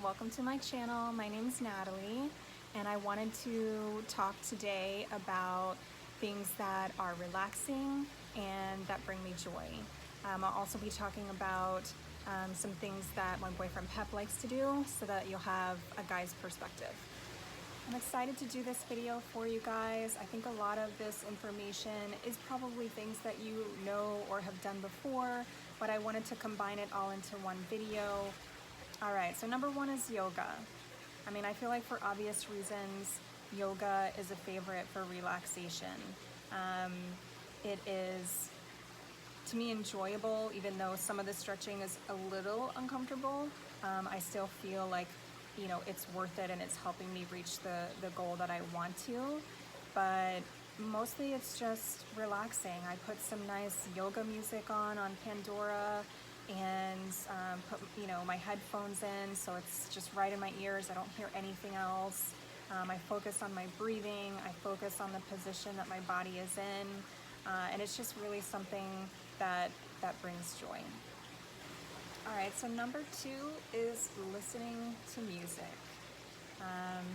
welcome to my channel. My name is Natalie, and I wanted to talk today about things that are relaxing and that bring me joy. I'll also be talking about some things that my boyfriend Pep likes to do so that you'll have a guy's perspective. I'm excited to do this video for you guys. I think a lot of this information is probably things that you know or have done before, but I wanted to combine it all into one video. All right, so number one is yoga. I mean, I feel like for obvious reasons, yoga is a favorite for relaxation. It is, to me, enjoyable, even though some of the stretching is a little uncomfortable. I still feel like, you know, it's worth it and it's helping me reach the goal that I want to. But mostly it's just relaxing. I put some nice yoga music on Pandora and put, you know, my headphones in, so it's just right in my ears. I don't hear anything else. I focus on my breathing. I focus on the position that my body is in, and it's just really something that brings joy. All right, so number two is listening to music.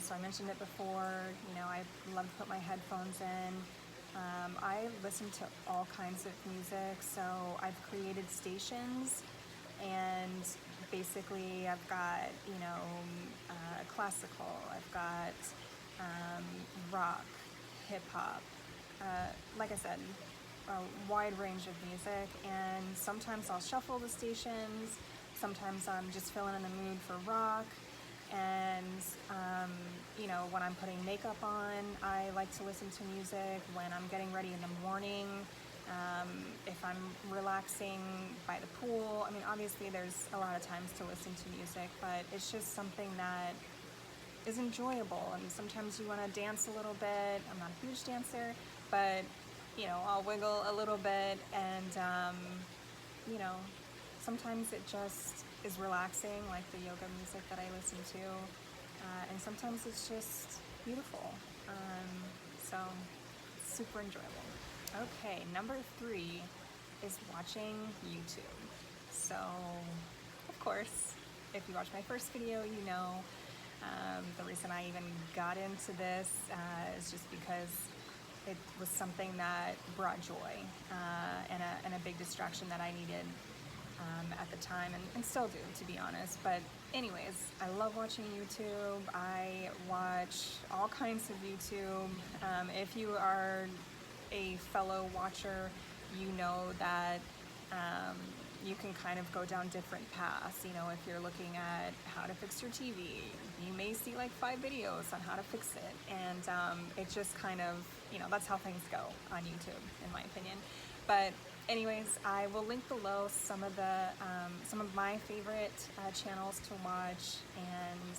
So I mentioned it before, you know, I love to put my headphones in. I listen to all kinds of music, so I've created stations, and basically I've got, you know, classical, I've got rock, hip hop, like I said, a wide range of music, and sometimes I'll shuffle the stations, sometimes I'm just feeling in the mood for rock. And you know, when I'm putting makeup on, I like to listen to music. When I'm getting ready in the morning, if I'm relaxing by the pool, I mean, obviously there's a lot of times to listen to music, but it's just something that is enjoyable. And sometimes you want to dance a little bit. I'm not a huge dancer, but you know, I'll wiggle a little bit, and you know, sometimes it just is relaxing, like the yoga music that I listen to, and sometimes it's just beautiful. So it's super enjoyable. Okay, number three is watching YouTube. So, of course, if you watched my first video, you know the reason I even got into this is just because it was something that brought joy and a big distraction that I needed at the time, and still do, to be honest. But anyways, I love watching YouTube. I watch all kinds of YouTube. If you are a fellow watcher, you know that you can kind of go down different paths. You know, if you're looking at how to fix your TV, you may see like 5 videos on how to fix it, and it just kind of, you know, that's how things go on YouTube, in my opinion. But anyways, I will link below some of my favorite channels to watch, and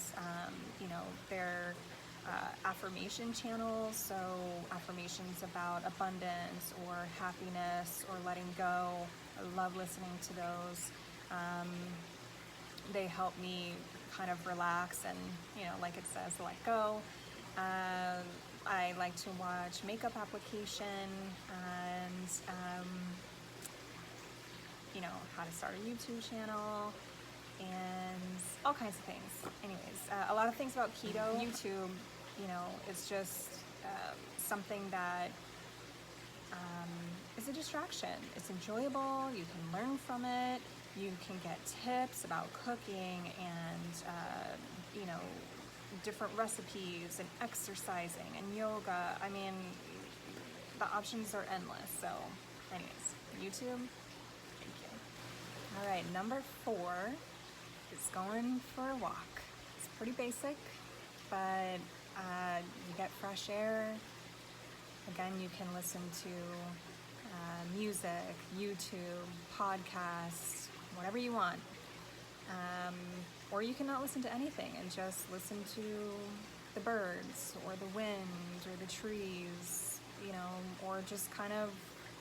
you know, they're affirmation channels, so affirmations about abundance or happiness or letting go. I love listening to those. They help me kind of relax and, you know, like it says, let go. I like to watch makeup application and you know, how to start a YouTube channel and all kinds of things. Anyways, a lot of things about keto. YouTube, you know, is just something that is a distraction. It's enjoyable. You can learn from it. You can get tips about cooking and you know, different recipes and exercising and yoga. I mean, the options are endless. So anyways, YouTube, thank you. All right, number 4 is going for a walk. It's pretty basic, but you get fresh air. Again, you can listen to music, YouTube, podcasts, whatever you want. Or you can not listen to anything and just listen to the birds or the wind or the trees, you know, or just kind of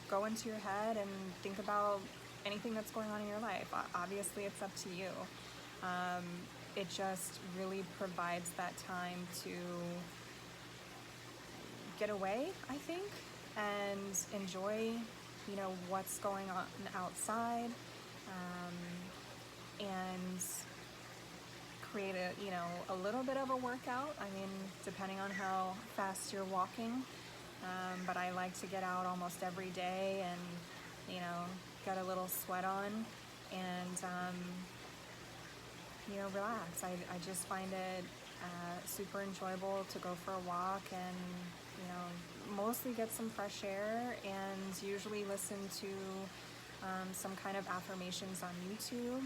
go into your head and think about anything that's going on in your life. Obviously, it's up to you. It just really provides that time to get away, I think, and enjoy, you know, what's going on outside, and create a little bit of a workout. I mean, depending on how fast you're walking. But I like to get out almost every day and, get a little sweat on and, relax. I just find it super enjoyable to go for a walk and, mostly get some fresh air and usually listen to some kind of affirmations on YouTube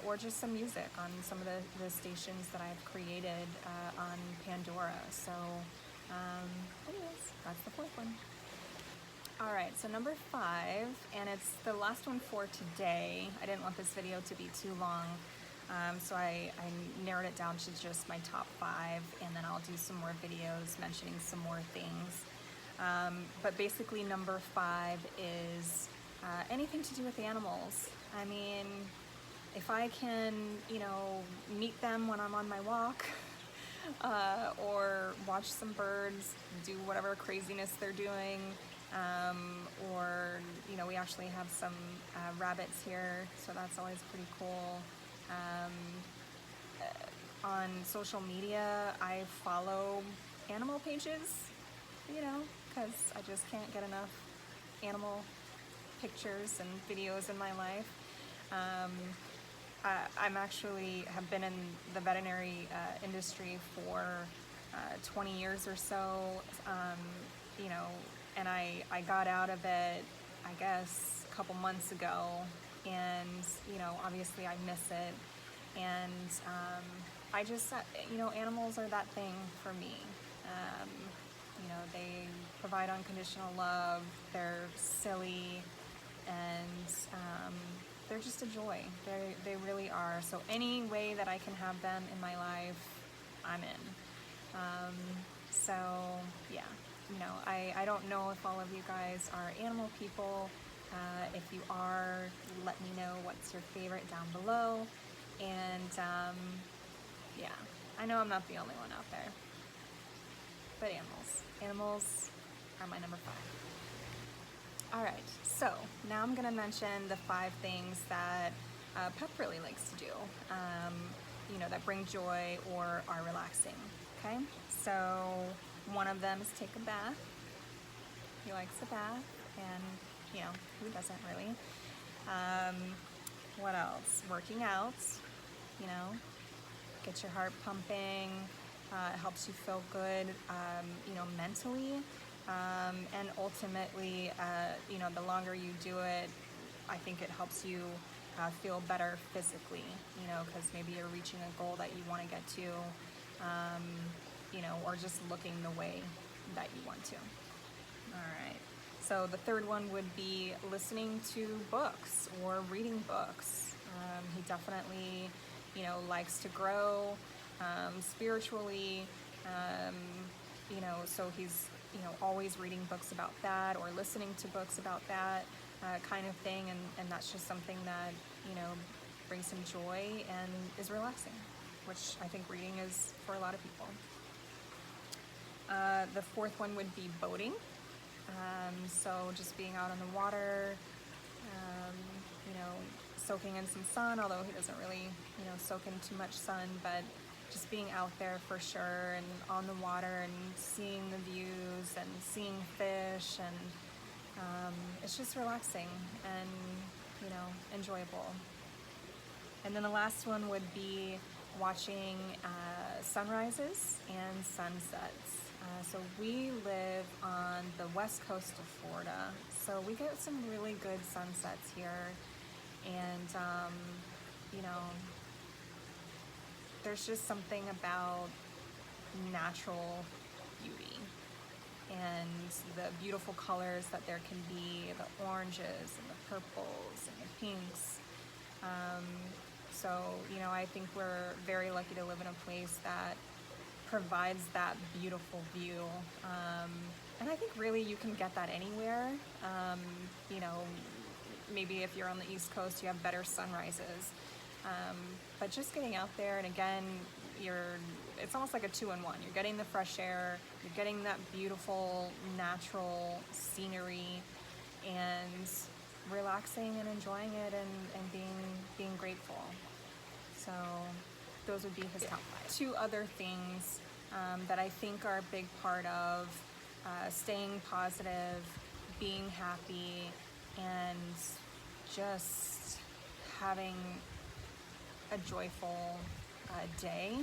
or just some music on some of the stations that I've created on Pandora. So anyways, that's the fourth one. All right, so number 5, and it's the last one for today. I didn't want this video to be too long, so I narrowed it down to just my top 5, and then I'll do some more videos mentioning some more things. But basically number 5 is anything to do with animals. I mean, if I can, meet them when I'm on my walk, or watch some birds do whatever craziness they're doing, or we actually have some rabbits here, so that's always pretty cool. On social media, I follow animal pages, because I just can't get enough animal pictures and videos in my life. I'm actually have been in the veterinary industry for 20 years or so, and I got out of it, I guess, a couple months ago, and, obviously I miss it, and I just, animals are that thing for me. They provide unconditional love, they're silly, and they're just a joy. They really are. So any way that I can have them in my life, I'm in. So yeah, I don't know if all of you guys are animal people. If you are, let me know what's your favorite down below. And yeah, I know I'm not the only one out there. But animals are my number 5. All right, so now I'm gonna mention the 5 things that Pep really likes to do, that bring joy or are relaxing, okay? So one of them is take a bath. He likes a bath, and, who doesn't really? What else? Working out, get your heart pumping. It helps you feel good, mentally. And ultimately, the longer you do it, I think it helps you feel better physically, because maybe you're reaching a goal that you want to get to, or just looking the way that you want to. All right. So the third one would be listening to books or reading books. He definitely, likes to grow spiritually, so he's always reading books about that or listening to books about that kind of thing, and that's just something that brings him joy and is relaxing, which I think reading is for a lot of people. The fourth one would be boating, so just being out on the water, soaking in some sun, although he doesn't really soak in too much sun, but just being out there for sure and on the water and seeing the views and seeing fish, and it's just relaxing and enjoyable. And then the last one would be watching sunrises and sunsets. So we live on the west coast of Florida, so we get some really good sunsets here, and there's just something about natural beauty and the beautiful colors that there can be, the oranges and the purples and the pinks. So, I think we're very lucky to live in a place that provides that beautiful view. And I think really you can get that anywhere. Maybe if you're on the East Coast, you have better sunrises. But just getting out there, and again, it's almost like a 2-in-1. You're getting the fresh air, you're getting that beautiful natural scenery, and relaxing and enjoying it, and being grateful. So those would be his top 5. Two other things that I think are a big part of staying positive, being happy, and just having a joyful day.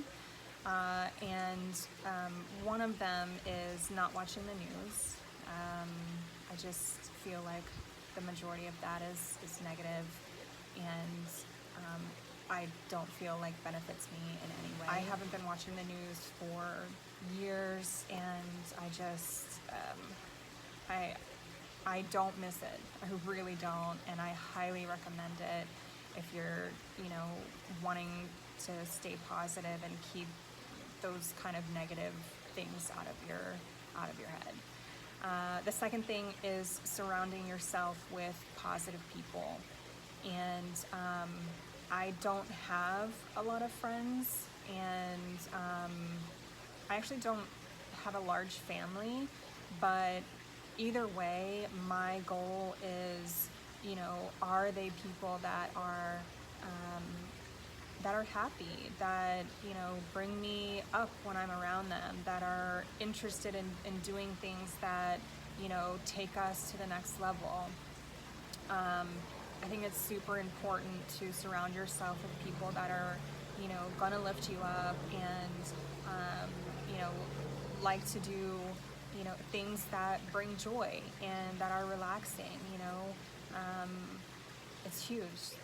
One of them is not watching the news. I just feel like the majority of that is negative, and I don't feel like benefits me in any way. I haven't been watching the news for years, and I just I don't miss it. I really don't, and I highly recommend it if you're, wanting to stay positive and keep those kind of negative things out of your head. The second thing is surrounding yourself with positive people, and I don't have a lot of friends, and I actually don't have a large family, but either way, my goal is, are they people that are happy, that, bring me up when I'm around them, that are interested in doing things that, take us to the next level. I think it's super important to surround yourself with people that are, gonna lift you up and, like to do, things that bring joy and that are relaxing, it's huge.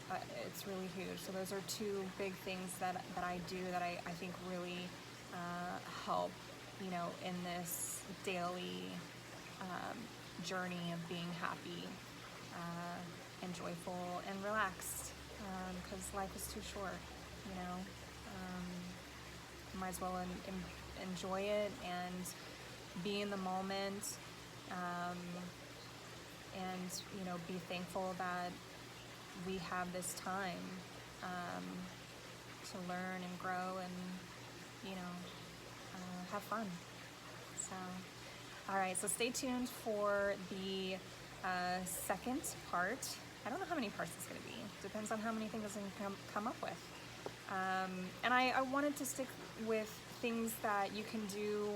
It's really huge. So those are two big things that I do that I think really help, in this daily journey of being happy and joyful and relaxed, because life is too short, might as well enjoy it and be in the moment, and be thankful that we have this time to learn and grow and have fun. So, all right, so stay tuned for the second part. I don't know how many parts it's going to be. Depends on how many things I can come up with. And I wanted to stick with things that you can do,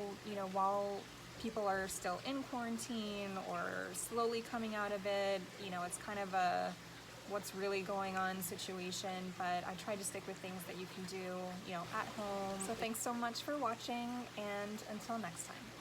while people are still in quarantine or slowly coming out of it. It's kind of a what's really going on situation, but I try to stick with things that you can do, at home. So thanks so much for watching, and until next time.